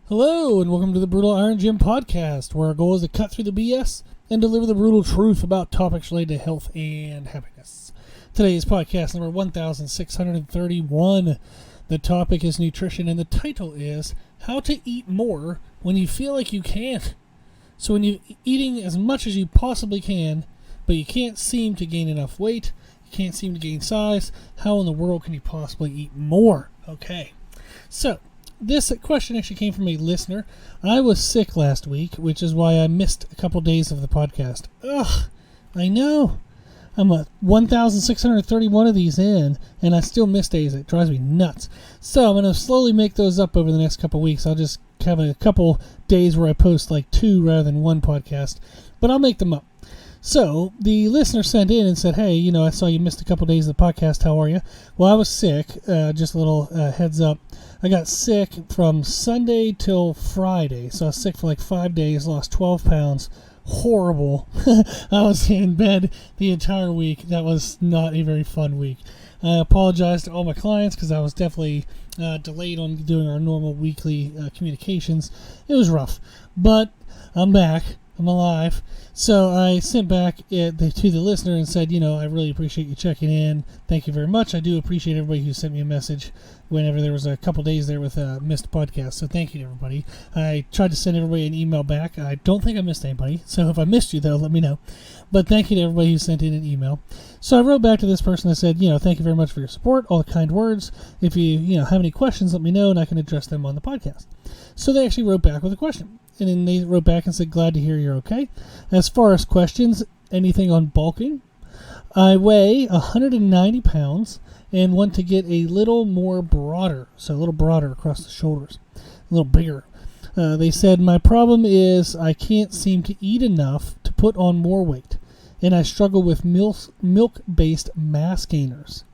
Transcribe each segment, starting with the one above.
Hello, and welcome to the Brutal Iron Gym podcast, where our goal is to cut through the BS and deliver the brutal truth about topics related to health and happiness. Today's podcast number 1631. The topic is nutrition, and the title is How to Eat More When You Feel Like You Can't. So when you're eating as much as you possibly can, but you can't seem to gain enough weight, you can't seem to gain size, how in the world can you possibly eat more? Okay, so this question actually came from a listener. I was sick last week, which is why I missed a couple days of the podcast. Ugh, I know. I'm 1,631 of these in, and I still miss days. It drives me nuts. So I'm going to slowly make those up over the next couple weeks. I'll just have a couple days where I post like 2 rather than 1 podcast, but I'll make them up. So the listener sent in and said, hey, I saw you missed a couple days of the podcast. How are you? Well, I was sick. Just a little heads up. I got sick from Sunday till Friday. So I was sick for like 5 days, lost 12 pounds. Horrible. I was in bed the entire week. That was not a very fun week. I apologize to all my clients because I was definitely delayed on doing our normal weekly communications. It was rough, but I'm back. I'm alive. So I sent back to the listener and said, I really appreciate you checking in. Thank you very much. I do appreciate everybody who sent me a message whenever there was a couple days there with a missed podcast. So thank you to everybody. I tried to send everybody an email back. I don't think I missed anybody. So if I missed you, though, let me know. But thank you to everybody who sent in an email. So I wrote back to this person and said, thank you very much for your support, all the kind words. If you have any questions, let me know and I can address them on the podcast. So they actually wrote back with a question. And then they wrote back and said, glad to hear you're okay. As far as questions, anything on bulking? I weigh 190 pounds and want to get a little more broader. So a little broader across the shoulders. A little bigger. They said, my problem is I can't seem to eat enough to put on more weight. And I struggle with milk-based mass gainers.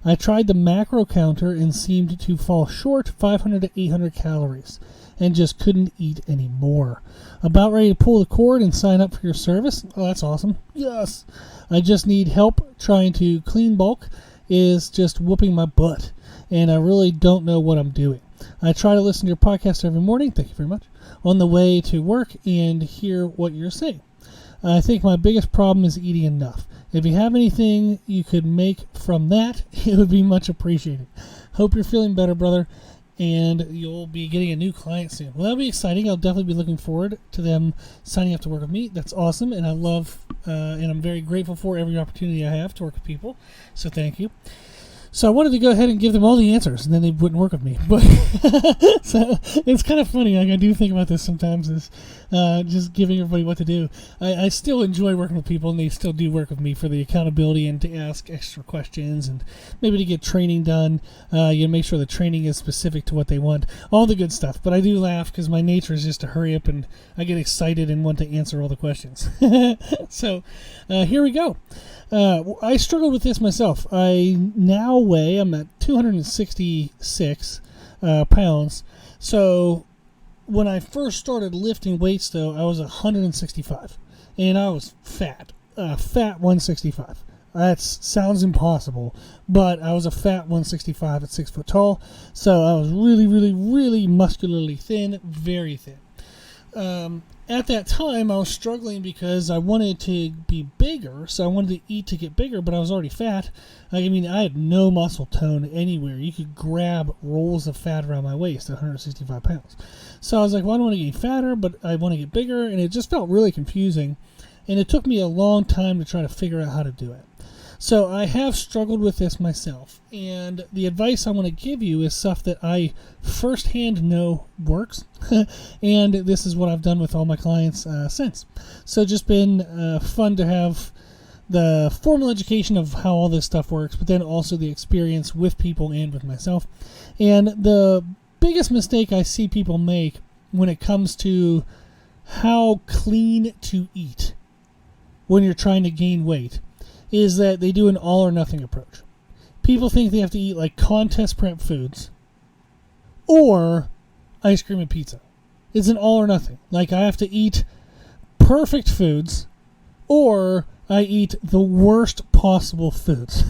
I tried the macro counter and seemed to fall short 500 to 800 calories. And just couldn't eat anymore. About ready to pull the cord and sign up for your service? Oh, that's awesome. Yes. I just need help trying to clean bulk is just whooping my butt. And I really don't know what I'm doing. I try to listen to your podcast every morning. Thank you very much. On the way to work and hear what you're saying. I think my biggest problem is eating enough. If you have anything you could make from that, it would be much appreciated. Hope you're feeling better, brother. And you'll be getting a new client soon. Well, that'll be exciting. I'll definitely be looking forward to them signing up to work with me. That's awesome, and I love and I'm very grateful for every opportunity I have to work with people. So thank you. So I wanted to go ahead and give them all the answers, and then they wouldn't work with me. But so it's kind of funny. Like I do think about this sometimes, is just giving everybody what to do. I still enjoy working with people, and they still do work with me for the accountability and to ask extra questions and maybe to get training done. Make sure the training is specific to what they want. All the good stuff. But I do laugh because my nature is just to hurry up, and I get excited and want to answer all the questions. So here we go. I struggled with this myself. I'm at 266 pounds. So when I first started lifting weights, though, I was 165. And I was fat. Fat 165. That sounds impossible. But I was a fat 165 at 6 foot tall. So I was really, really, really muscularly thin. Very thin. At that time, I was struggling because I wanted to be bigger, so I wanted to eat to get bigger, but I was already fat. I had no muscle tone anywhere. You could grab rolls of fat around my waist at 165 pounds. So I was like, well, I don't want to get fatter, but I want to get bigger, and it just felt really confusing, and it took me a long time to try to figure out how to do it. So I have struggled with this myself, and the advice I want to give you is stuff that I firsthand know works, and this is what I've done with all my clients since. So just been fun to have the formal education of how all this stuff works, but then also the experience with people and with myself. And the biggest mistake I see people make when it comes to how clean to eat when you're trying to gain weight is that they do an all or nothing approach. People think they have to eat like contest prep foods or ice cream and pizza. It's an all or nothing. Like I have to eat perfect foods or I eat the worst possible foods.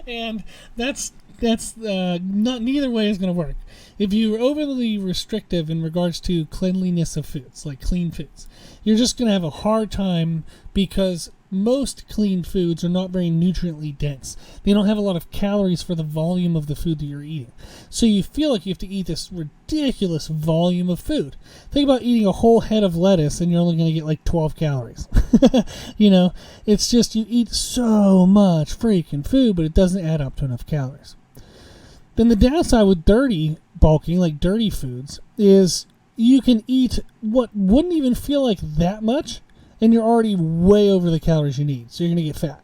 And that's that's not, neither way is going to work. If you're overly restrictive in regards to cleanliness of foods, like clean foods, you're just going to have a hard time, because most clean foods are not very nutriently dense. They don't have a lot of calories for the volume of the food that you're eating. So you feel like you have to eat this ridiculous volume of food. Think about eating a whole head of lettuce and you're only going to get like 12 calories. It's just you eat so much freaking food, but it doesn't add up to enough calories. Then the downside with dirty bulking, like dirty foods, is you can eat what wouldn't even feel like that much, and you're already way over the calories you need, so you're going to get fat.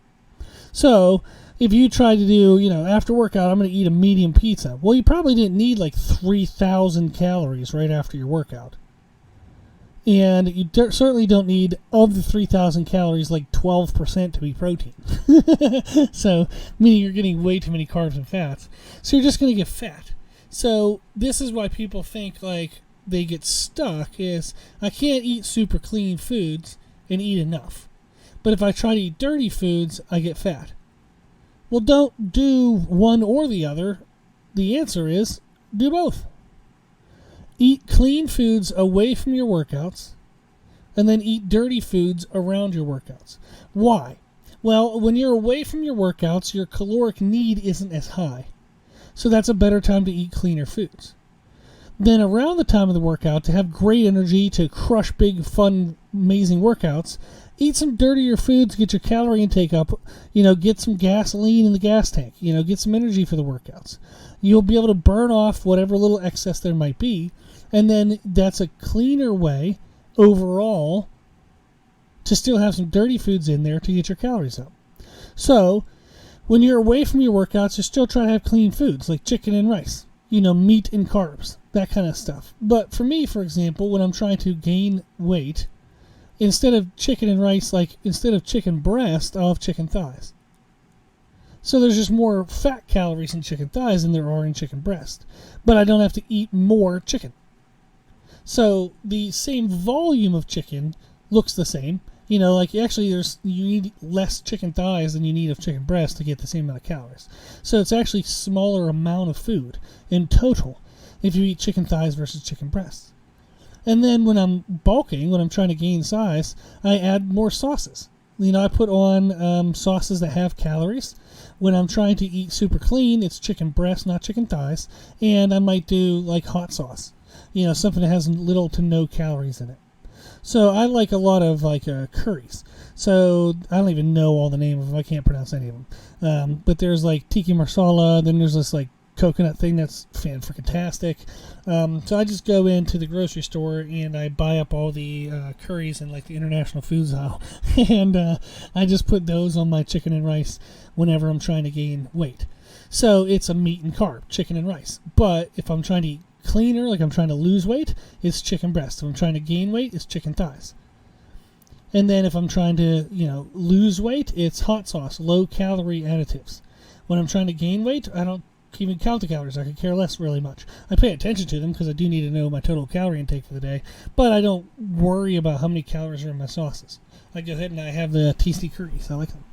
So if you try to do, after workout, I'm going to eat a medium pizza. Well, you probably didn't need like 3,000 calories right after your workout. And you certainly don't need, of the 3,000 calories, like 12% to be protein. So, meaning you're getting way too many carbs and fats. So you're just going to get fat. So this is why people think like they get stuck, is I can't eat super clean foods and eat enough. But if I try to eat dirty foods, I get fat. Well, don't do one or the other. The answer is do both. Eat clean foods away from your workouts, and then eat dirty foods around your workouts. Why? Well, when you're away from your workouts, your caloric need isn't as high. So that's a better time to eat cleaner foods. Then around the time of the workout, to have great energy, to crush big, fun, amazing workouts, eat some dirtier foods, get your calorie intake up, get some gasoline in the gas tank, get some energy for the workouts. You'll be able to burn off whatever little excess there might be, and then that's a cleaner way overall to still have some dirty foods in there to get your calories up. So when you're away from your workouts, you're still trying to have clean foods like chicken and rice, meat and carbs, that kind of stuff. But for me, for example, when I'm trying to gain weight, instead of chicken and rice, instead of chicken breast, I'll have chicken thighs. So there's just more fat calories in chicken thighs than there are in chicken breast. But I don't have to eat more chicken. So the same volume of chicken looks the same. Actually you need less chicken thighs than you need of chicken breast to get the same amount of calories. So it's actually smaller amount of food in total if you eat chicken thighs versus chicken breasts. And then when I'm bulking, when I'm trying to gain size, I add more sauces. I put on sauces that have calories. When I'm trying to eat super clean, it's chicken breast, not chicken thighs. And I might do like hot sauce, something that has little to no calories in it. So I like a lot of curries. So I don't even know all the names of them. I can't pronounce any of them. But there's like tiki masala. Then there's this coconut thing that's fan-freaking-tastic. So I just go into the grocery store and I buy up all the curries in the international foods aisle. And I just put those on my chicken and rice whenever I'm trying to gain weight. So it's a meat and carb, chicken and rice. But if I'm trying to eat cleaner, like I'm trying to lose weight, it's chicken breast. If I'm trying to gain weight, it's chicken thighs. And then if I'm trying to, lose weight, it's hot sauce, low-calorie additives. When I'm trying to gain weight, I don't even count the calories. I could care less really much. I pay attention to them because I do need to know my total calorie intake for the day, but I don't worry about how many calories are in my sauces. I go ahead and I have the tasty curries. I like them.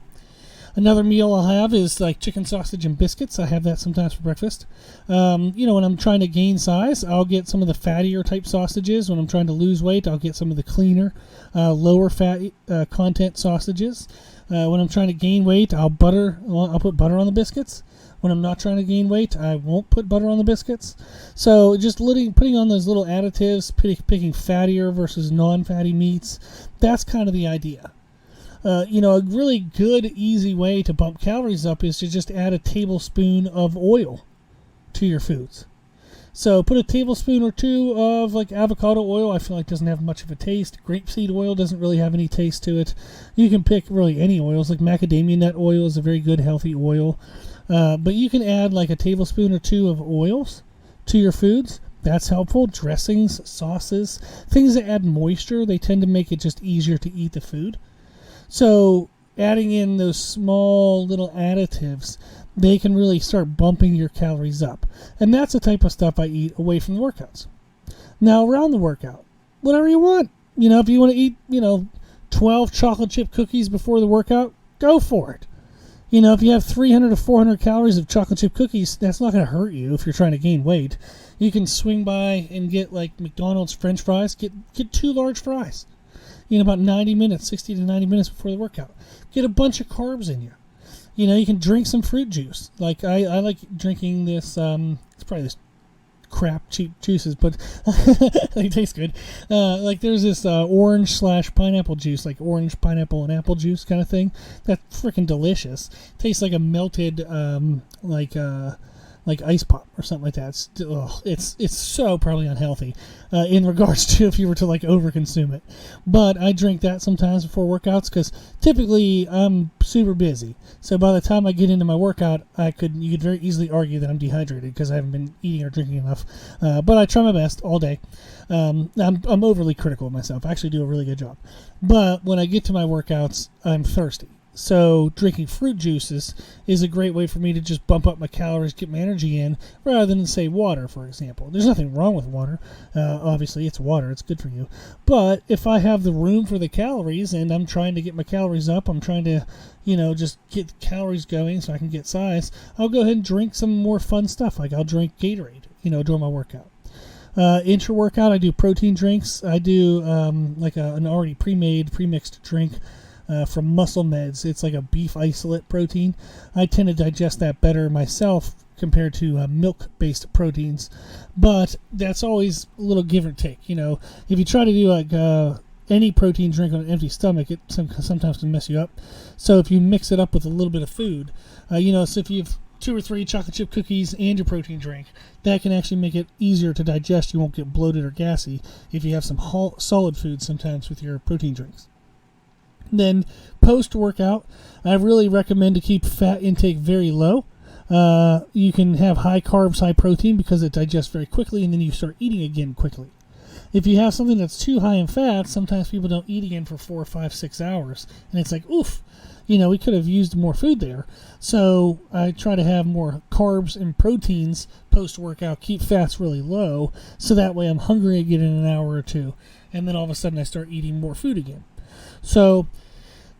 Another meal I'll have is chicken sausage and biscuits. I have that sometimes for breakfast. When I'm trying to gain size, I'll get some of the fattier type sausages. When I'm trying to lose weight, I'll get some of the cleaner, lower fat content sausages. When I'm trying to gain weight, I'll put butter on the biscuits. When I'm not trying to gain weight, I won't put butter on the biscuits. So just putting on those little additives, picking fattier versus non-fatty meats, that's kind of the idea. A really good, easy way to bump calories up is to just add a tablespoon of oil to your foods. So put a tablespoon or two of avocado oil. I feel like doesn't have much of a taste. Grapeseed oil doesn't really have any taste to it. You can pick really any oils. Macadamia nut oil is a very good, healthy oil. But you can add a tablespoon or two of oils to your foods. That's helpful. Dressings, sauces, things that add moisture, they tend to make it just easier to eat the food. So adding in those small little additives, they can really start bumping your calories up. And that's the type of stuff I eat away from the workouts. Now around the workout, whatever you want. If you want to eat, 12 chocolate chip cookies before the workout, go for it. If you have 300 to 400 calories of chocolate chip cookies, that's not going to hurt you if you're trying to gain weight. You can swing by and get like McDonald's French fries. Get 2 large fries. About 90 minutes, 60 to 90 minutes before the workout. Get a bunch of carbs in you. You can drink some fruit juice. Like I like drinking this. It's probably this crap cheap juices, but they taste good. Like there's this orange/pineapple juice, like orange, pineapple, and apple juice kind of thing. That's freaking delicious. Tastes like a melted like ice pop or something like that. It's so probably unhealthy in regards to if you were to like overconsume it. But I drink that sometimes before workouts because typically I'm super busy. So by the time I get into my workout, you could very easily argue that I'm dehydrated because I haven't been eating or drinking enough. But I try my best all day. I'm overly critical of myself. I actually do a really good job. But when I get to my workouts, I'm thirsty. So drinking fruit juices is a great way for me to just bump up my calories, get my energy in, rather than, say, water, for example. There's nothing wrong with water. Obviously, it's water. It's good for you. But if I have the room for the calories and I'm trying to get my calories up, I'm trying to, just get calories going so I can get size, I'll go ahead and drink some more fun stuff. Like I'll drink Gatorade, during my workout. Intra-workout, I do protein drinks. I do an already pre-mixed drink from Muscle Meds. It's like a beef isolate protein. I tend to digest that better myself compared to milk-based proteins, but that's always a little give or take. If you try to do like any protein drink on an empty stomach, it sometimes can mess you up. So if you mix it up with a little bit of food, so if you have 2 or 3 chocolate chip cookies and your protein drink, that can actually make it easier to digest. You won't get bloated or gassy if you have some solid food sometimes with your protein drinks. Then post-workout, I really recommend to keep fat intake very low. You can have high carbs, high protein because it digests very quickly, and then you start eating again quickly. If you have something that's too high in fat, sometimes people don't eat again for 4, 5, 6 hours, and it's like, oof, we could have used more food there. So I try to have more carbs and proteins post-workout, keep fats really low, so that way I'm hungry again in an hour or two, and then all of a sudden I start eating more food again. So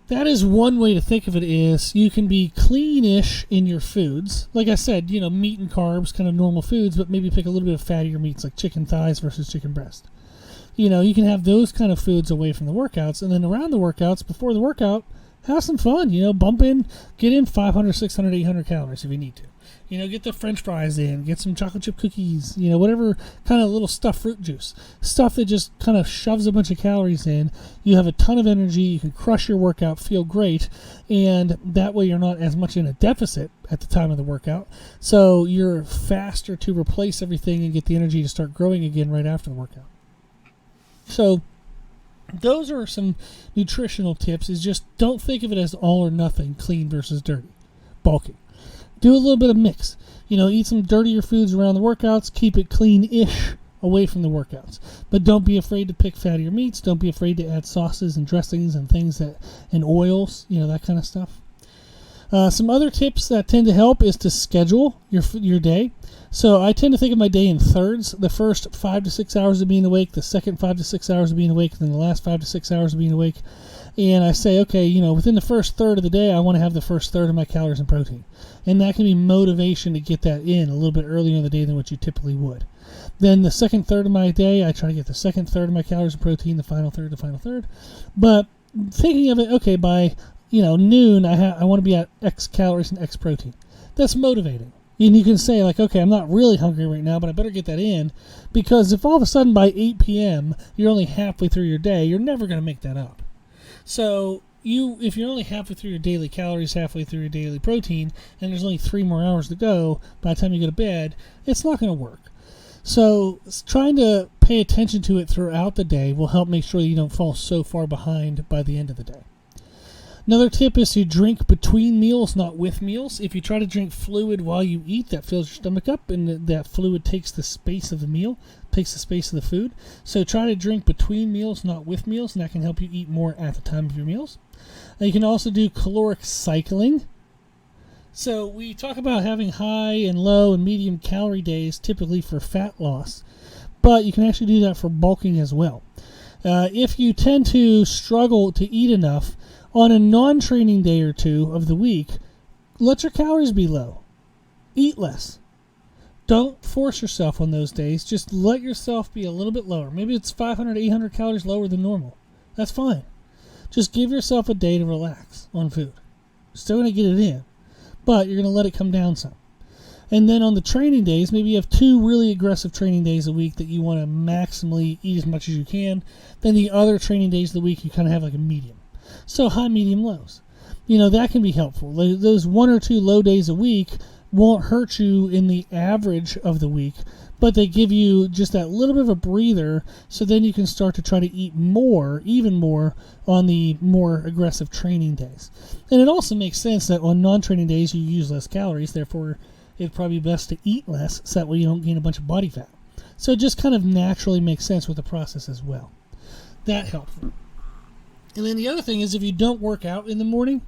that is one way to think of it, is you can be cleanish in your foods. Like I said, meat and carbs, kind of normal foods, but maybe pick a little bit of fattier meats like chicken thighs versus chicken breast. You can have those kind of foods away from the workouts, and then around the workouts, before the workout, have some fun, bump in, get in 500, 600, 800 calories if you need to. Get the French fries in, get some chocolate chip cookies, whatever kind of little stuffed fruit juice. Stuff that just kind of shoves a bunch of calories in. You have a ton of energy, you can crush your workout, feel great, and that way you're not as much in a deficit at the time of the workout. So you're faster to replace everything and get the energy to start growing again right after the workout. So those are some nutritional tips, is just don't think of it as all or nothing, clean versus dirty, bulking. Do a little bit of mix. Eat some dirtier foods around the workouts. Keep it clean-ish away from the workouts. But don't be afraid to pick fattier meats. Don't be afraid to add sauces and dressings and things and oils, that kind of stuff. Some other tips that tend to help is to schedule your day. So I tend to think of my day in thirds. The first 5 to 6 hours of being awake, the second 5 to 6 hours of being awake, and then the last 5 to 6 hours of being awake. And I say, okay, within the first third of the day, I want to have the first third of my calories and protein. And that can be motivation to get that in a little bit earlier in the day than what you typically would. Then the second third of my day, I try to get the second third of my calories and protein, the final third. But thinking of it, okay, by noon, I want to be at X calories and X protein. That's motivating. And you can say, like, okay, I'm not really hungry right now, but I better get that in, because if all of a sudden by 8 p.m. you're only halfway through your day, you're never going to make that up. So if you're only halfway through your daily calories, halfway through your daily protein, and there's only 3 more hours to go by the time you go to bed, it's not going to work. So trying to pay attention to it throughout the day will help make sure that you don't fall so far behind by the end of the day. Another tip is to drink between meals, not with meals. If you try to drink fluid while you eat, that fills your stomach up, and that fluid takes the space of the meal, takes the space of the food. So try to drink between meals, not with meals, and that can help you eat more at the time of your meals. You can also do caloric cycling. So we talk about having high and low and medium calorie days typically for fat loss, but you can actually do that for bulking as well. If you tend to struggle to eat enough, on a non-training day or two of the week, let your calories be low. Eat less. Don't force yourself on those days. Just let yourself be a little bit lower. Maybe it's 500, 800 calories lower than normal. That's fine. Just give yourself a day to relax on food. Still going to get it in, but you're going to let it come down some. And then on the training days, maybe you have 2 really aggressive training days a week that you want to maximally eat as much as you can. Then the other training days of the week, you kind of have like a medium. So high, medium, lows. That can be helpful. Those 1 or 2 low days a week won't hurt you in the average of the week, but they give you just that little bit of a breather, so then you can start to try to eat more, even more, on the more aggressive training days. And it also makes sense that on non-training days you use less calories, therefore it's probably best to eat less, so that way you don't gain a bunch of body fat. So it just kind of naturally makes sense with the process as well. That helps. And then the other thing is, if you don't work out in the morning,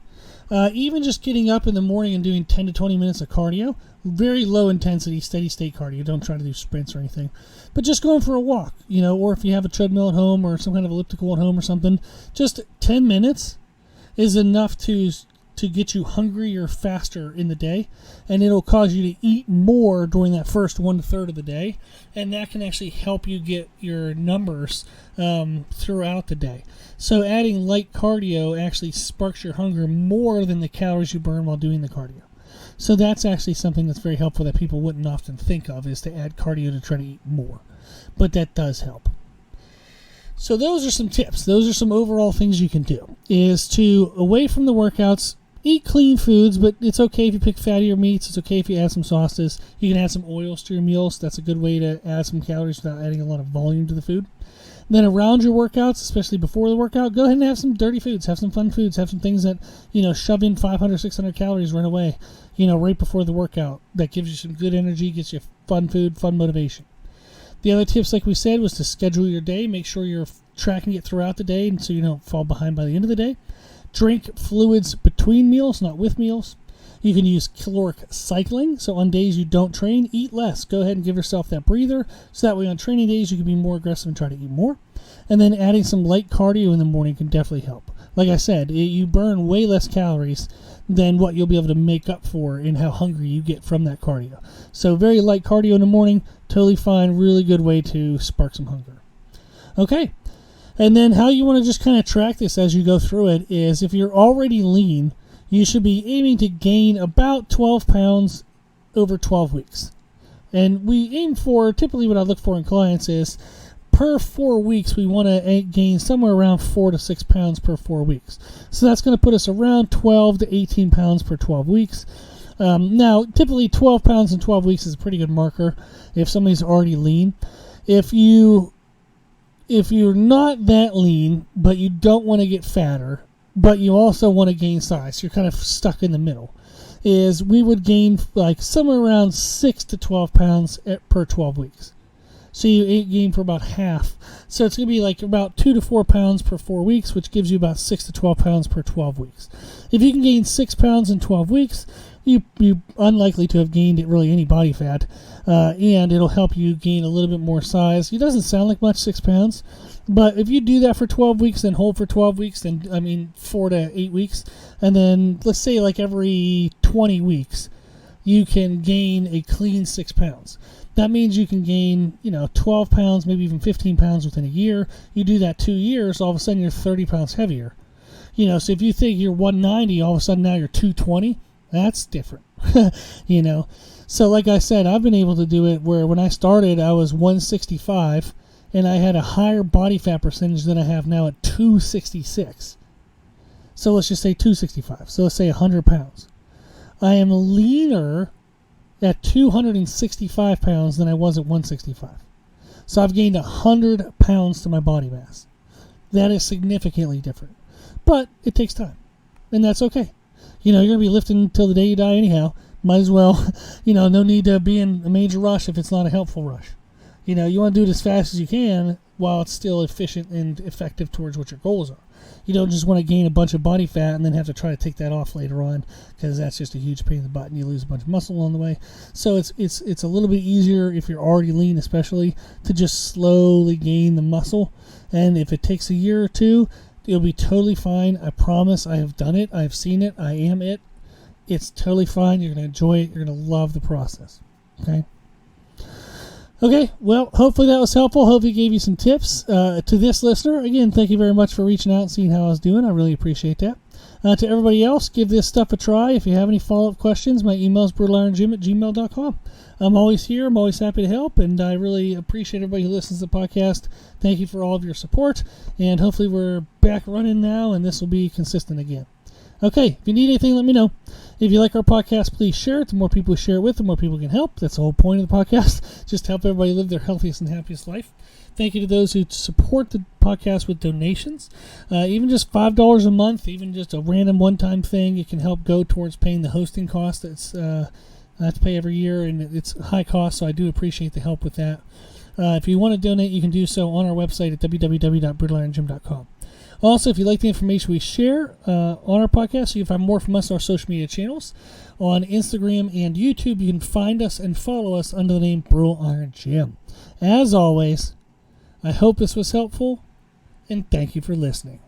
even just getting up in the morning and doing 10 to 20 minutes of cardio, very low intensity, steady state cardio. Don't try to do sprints or anything, but just going for a walk, or if you have a treadmill at home or some kind of elliptical at home or something, just 10 minutes is enough to get you hungrier faster in the day, and it'll cause you to eat more during that first 1/3 of the day, and that can actually help you get your numbers throughout the day. So adding light cardio actually sparks your hunger more than the calories you burn while doing the cardio. So that's actually something that's very helpful that people wouldn't often think of, is to add cardio to try to eat more. But that does help. So those are some tips. Those are some overall things you can do, is to, away from the workouts, eat clean foods, but it's okay if you pick fattier meats. It's okay if you add some sauces. You can add some oils to your meals. That's a good way to add some calories without adding a lot of volume to the food. Then around your workouts, especially before the workout, go ahead and have some dirty foods, have some fun foods, have some things that, shove in 500, 600 calories right away, right before the workout. That gives you some good energy, gets you fun food, fun motivation. The other tips, like we said, was to schedule your day. Make sure you're tracking it throughout the day, and so you don't fall behind by the end of the day. Drink fluids between meals, not with meals. You can use caloric cycling. So on days you don't train, eat less. Go ahead and give yourself that breather, so that way on training days you can be more aggressive and try to eat more. And then adding some light cardio in the morning can definitely help. Like I said, you burn way less calories than what you'll be able to make up for in how hungry you get from that cardio. So very light cardio in the morning, totally fine, really good way to spark some hunger. Okay. And then how you want to just kind of track this as you go through it is, if you're already lean, you should be aiming to gain about 12 pounds over 12 weeks. And we aim for, typically what I look for in clients is, per 4 weeks, we want to gain somewhere around 4 to 6 pounds per 4 weeks. So that's going to put us around 12 to 18 pounds per 12 weeks. Now, typically 12 pounds in 12 weeks is a pretty good marker if somebody's already lean. If you're not that lean, but you don't want to get fatter, but you also want to gain size, you're kind of stuck in the middle, is we would gain like somewhere around 6 to 12 pounds per 12 weeks. So you gain for about half. So it's going to be like about 2 to 4 pounds per 4 weeks, which gives you about 6 to 12 pounds per 12 weeks. If you can gain 6 pounds in 12 weeks, you're unlikely to have gained really any body fat, and it'll help you gain a little bit more size. It doesn't sound like much, 6 pounds, but if you do that for 12 weeks and hold for 12 weeks, then 4 to 8 weeks, and then let's say like every 20 weeks, you can gain a clean 6 pounds. That means you can gain, 12 pounds, maybe even 15 pounds within a year. You do that 2 years, all of a sudden you're 30 pounds heavier. So if you think you're 190, all of a sudden now you're 220, that's different. So like I said, I've been able to do it where when I started, I was 165, and I had a higher body fat percentage than I have now at 266. So let's just say 265. So let's say 100 pounds. I am leaner at 265 pounds than I was at 165. So I've gained 100 pounds to my body mass. That is significantly different. But it takes time. And that's okay. You're going to be lifting until the day you die anyhow. Might as well, no need to be in a major rush if it's not a helpful rush. You want to do it as fast as you can while it's still efficient and effective towards what your goals are. You don't just want to gain a bunch of body fat and then have to try to take that off later on, because that's just a huge pain in the butt and you lose a bunch of muscle along the way. So it's a little bit easier if you're already lean, especially, to just slowly gain the muscle. And if it takes a year or two, it'll be totally fine. I promise. I have done it. I've seen it. I am it. It's totally fine. You're going to enjoy it. You're going to love the process. Okay, well, hopefully that was helpful. Hopefully it gave you some tips. To this listener, again, thank you very much for reaching out and seeing how I was doing. I really appreciate that. To everybody else, give this stuff a try. If you have any follow-up questions, my email is brutalirongym@gmail.com. I'm always here. I'm always happy to help, and I really appreciate everybody who listens to the podcast. Thank you for all of your support, and hopefully we're back running now, and this will be consistent again. Okay, if you need anything, let me know. If you like our podcast, please share it. The more people we share it with, the more people can help. That's the whole point of the podcast, just to help everybody live their healthiest and happiest life. Thank you to those who support the podcast with donations. Even just $5 a month, even just a random one-time thing, it can help go towards paying the hosting cost that's I have to pay every year, and it's high cost, so I do appreciate the help with that. If you want to donate, you can do so on our website at www.brutalirongym.com. Also, if you like the information we share on our podcast, you can find more from us on our social media channels. On Instagram and YouTube, you can find us and follow us under the name Brutal Iron Gym. As always, I hope this was helpful, and thank you for listening.